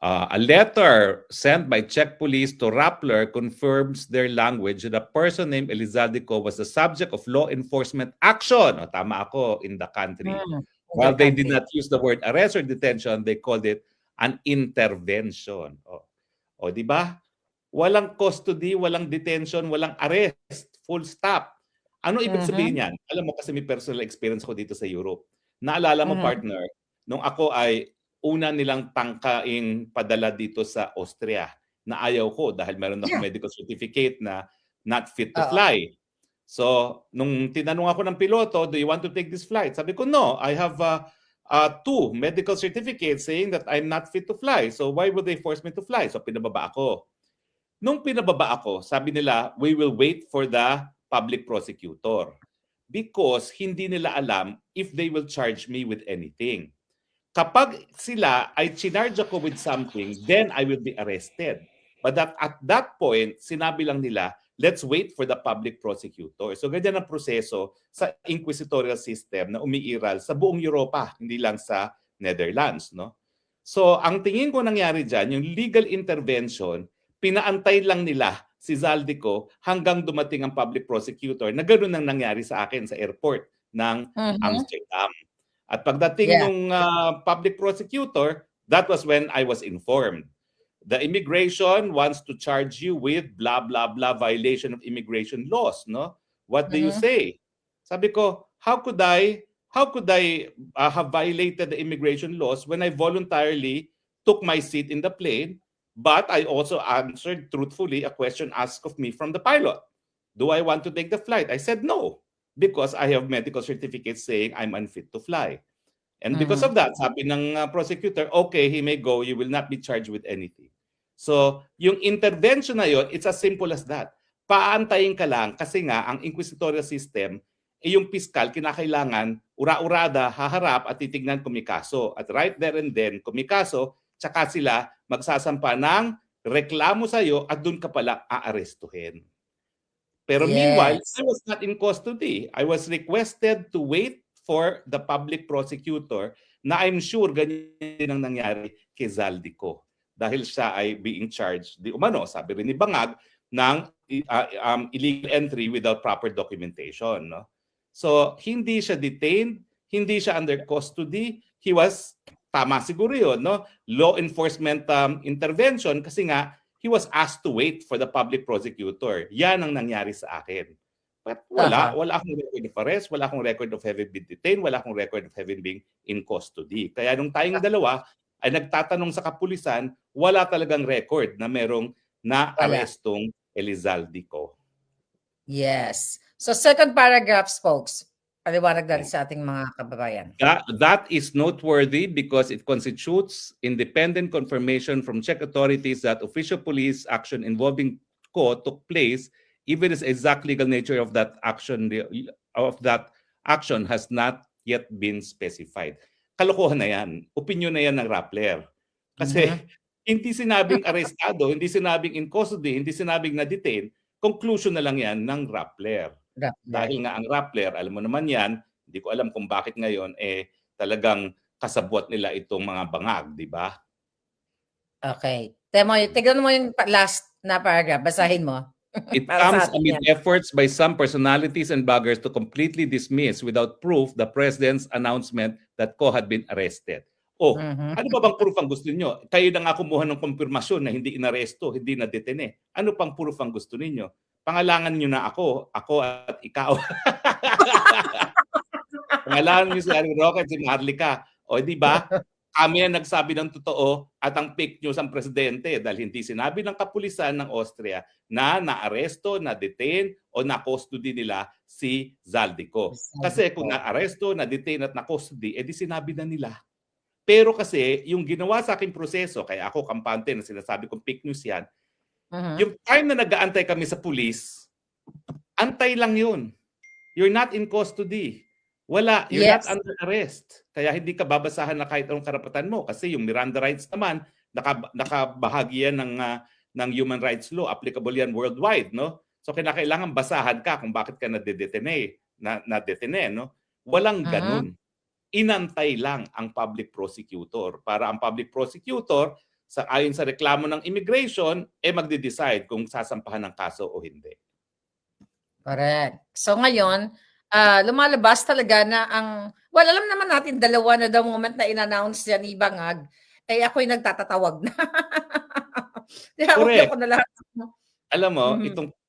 A letter sent by Czech police to Rappler confirms their language that a person named Elizaldico was the subject of law enforcement action. O, tama ako, in the country. While they did not use the word arrest or detention, they called it an intervention. O di ba? Walang custody, walang detention, walang arrest. Full stop. Ano ibig sabihin yan? Alam mo, kasi may personal experience ko dito sa Europe. Naalala mo, partner, nung ako ay una nilang tangkaing padala dito sa Austria na ayaw ko dahil meron akong medical certificate na not fit to fly. So, nung tinanong ako ng piloto, do you want to take this flight? Sabi ko, no, I have 2 medical certificates saying that I'm not fit to fly. So, why would they force me to fly? So, pinababa ako. Nung pinababa ako, sabi nila, we will wait for the public prosecutor because hindi nila alam if they will charge me with anything. Kapag sila ay chinarge ako with something, then I will be arrested. But at that point, sinabi lang nila, let's wait for the public prosecutor. So ganyan ang proseso sa inquisitorial system na umiiral sa buong Europa, hindi lang sa Netherlands. No? So ang tingin ko nangyari dyan, yung legal intervention, pinaantay lang nila si Zaldico hanggang dumating ang public prosecutor na ganoon ang nangyari sa akin sa airport ng Amsterdam. At pagdating nung public prosecutor, that was when I was informed. The immigration wants to charge you with blah, blah, blah violation of immigration laws. No? What do you say? Sabi ko, how could I have violated the immigration laws when I voluntarily took my seat in the plane, but I also answered truthfully a question asked of me from the pilot. Do I want to take the flight? I said no. Because I have medical certificates saying I'm unfit to fly. And because of that, sabi ng prosecutor, okay, he may go, you will not be charged with anything. So, yung intervention na yun, it's as simple as that. Paantayin ka lang kasi nga ang inquisitorial system, yung piskal, kinakailangan, ura-urada, haharap at titignan kung may kaso. At right there and then, kung may kaso, tsaka sila magsasampa ng reklamo sa'yo at dun ka pala aarestuhin. Pero meanwhile, I was not in custody. I was requested to wait for the public prosecutor na I'm sure ganyan ang nangyari kay Zaldico. Dahil siya ay being charged, di umano, sabi rin ni Bangag, ng illegal entry without proper documentation. No? So, hindi siya detained, hindi siya under custody. He was, tama siguro yun, no? Law enforcement intervention kasi nga, he was asked to wait for the public prosecutor. Yan ang nangyari sa akin. But wala akong record of arrest, wala akong record of having been detained, wala akong record of having been in custody. Kaya nung tayong dalawa ay nagtatanong sa kapulisan, wala talagang record na merong na-arrestong Elizaldico. Yes. So second paragraph, folks. Paliwanag natin sa ating mga kababayan. That is noteworthy because it constitutes independent confirmation from Czech authorities that official police action involving Ko took place, even as exact legal nature of that action has not yet been specified. Kalokohan na yan. Opinion na yan ng Rappler. Kasi hindi sinabing arestado, hindi sinabing in custody, hindi sinabing na-detain, conclusion na lang yan ng Rappler. Dahil nga ang Rappler, alam mo naman yan, hindi ko alam kung bakit ngayon talagang kasabwat nila itong mga bangag, di ba? Okay. Tignan mo yung last na paragraph. Basahin mo. It comes amid efforts by some personalities and bloggers to completely dismiss without proof the president's announcement that Ko had been arrested. Ano pa bang proof ang gusto niyo? Kayo na nga kumuha ng konfirmasyon na hindi inaresto, hindi na-detene. Ano pang proof ang gusto niyo? Pangalangan niyo na ako at ikaw. Pangalangan niyo si Harry Roque at si Marlica. O di ba? Kami ang nagsabi ng totoo at ang fake news ang presidente dahil hindi sinabi ng kapulisan ng Austria na naaresto, na-detain o na-custody nila si Zaldico. Kasi kung na-aresto, na-detain at na-custody, edi sinabi na nila. Pero kasi yung ginawa sa aking proseso, kaya ako kampante na sinasabi kong fake news yan, yung time na nag-aantay kami sa police, antay lang yun. You're not in custody. Wala, you're not under arrest. Kaya hindi ka babasahan na kahit anong karapatan mo kasi yung Miranda rights naman nakabahagi yan ng human rights law, applicable yan worldwide, no? So kinakailangan basahan ka kung bakit ka na-detene, no? Walang ganun. Inantay lang ang public prosecutor para ang public prosecutor ayon sa reklamo ng immigration, magde-decide kung sasampahan ng kaso o hindi. Correct. So ngayon, lumalabas talaga na alam naman natin dalawa na the moment na in-announce yan ni Bangag, ako'y nagtatatawag na. Correct. Ko na lahat. Alam mo,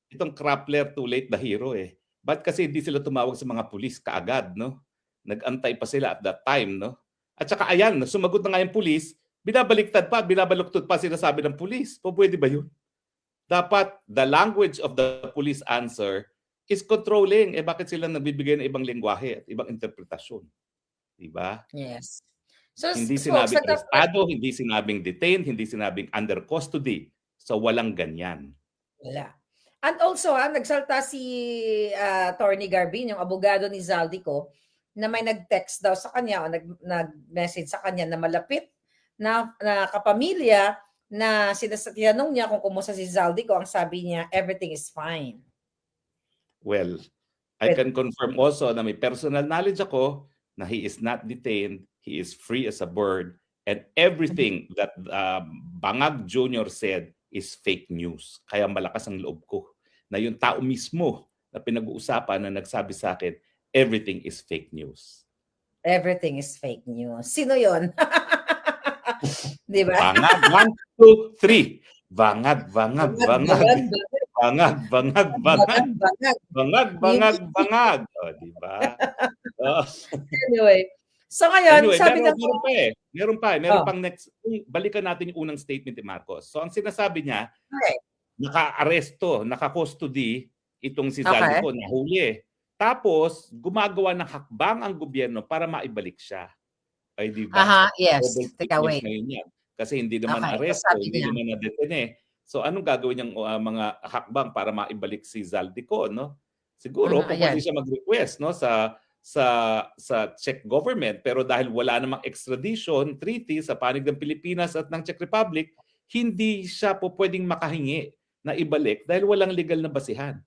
itong Krappler, too late the hero eh. Ba't kasi hindi sila tumawag sa mga pulis kaagad, no? Nag-antay pa sila at that time, no? At saka ayan, sumagot na nga yung pulis, binabaluktad pa sinasabi ng pulis. Pwede ba yun? Dapat the language of the police answer is controlling. Bakit sila nagbibigay ng ibang lengguwahe at ibang interpretasyon? Diba? Yes. So, hindi sinabing arestado, hindi sinabing detained, hindi sinabing under custody. So walang ganyan. Wala. And also, nagsalta si Attorney Garbin, yung abogado ni Zaldico, na may nag-text daw sa kanya o nag-message sa kanya na malapit na kapamilya na tinanong niya kung kumusta si Zaldico. Ang sabi niya, everything is fine. Well, I can confirm also na may personal knowledge ako na he is not detained, he is free as a bird, and everything that Bangag Jr. said is fake news. Kaya malakas ang loob ko na yung tao mismo na pinag-uusapan na nagsabi sa akin, everything is fake news. Everything is fake news. Sino yon? Di ba? Bangag, 1, 2, 3. Bangag, bangag, bangag. Bangag, bangag, bangag. Bangag, bangag, bangag. O, di ba? Anyway. So ngayon, sabi meron pang next. Balikan natin yung unang statement ni Marcos. So ang sinasabi niya, naka-aresto, naka-custody itong si Zaldico, nahuli. Tapos, gumagawa ng hakbang ang gobyerno para maibalik siya. Ay, di ba? Yes. Take away. Kasi hindi naman aresto, hindi naman na-detain. So, anong gagawin niyang mga hakbang para maibalik si Zaldico, no? Siguro, pwede siya mag-request, no, sa Czech government. Pero dahil wala namang extradition treaty sa panig ng Pilipinas at ng Czech Republic, hindi siya pwedeng makahingi na ibalik dahil walang legal na basihan.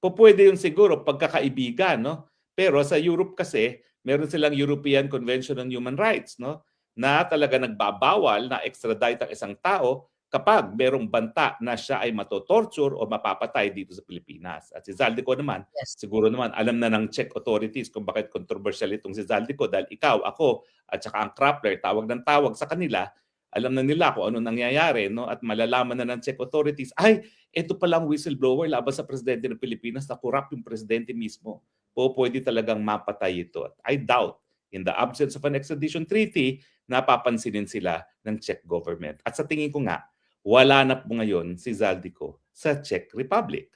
Pwede yun siguro pagkakaibigan, no? Pero sa Europe kasi, meron silang European Convention on Human Rights, no? Na talaga nagbabawal na extradite ang isang tao kapag merong banta na siya ay matotorture o mapapatay dito sa Pilipinas. At si Zaldico naman, siguro naman alam na ng Czech authorities kung bakit controversial itong si Zaldico dahil ikaw, ako, at saka ang Krappler, tawag ng tawag sa kanila, alam na nila kung ano nangyayari, no? At malalaman na ng Czech authorities, ay, ito palang whistleblower laban sa presidente ng Pilipinas na corrupt yung presidente mismo. Pwede talagang mapatay ito. At I doubt, in the absence of an extradition treaty, napapansinin sila ng Czech government. At sa tingin ko nga, wala na po ngayon si Zaldico sa Czech Republic.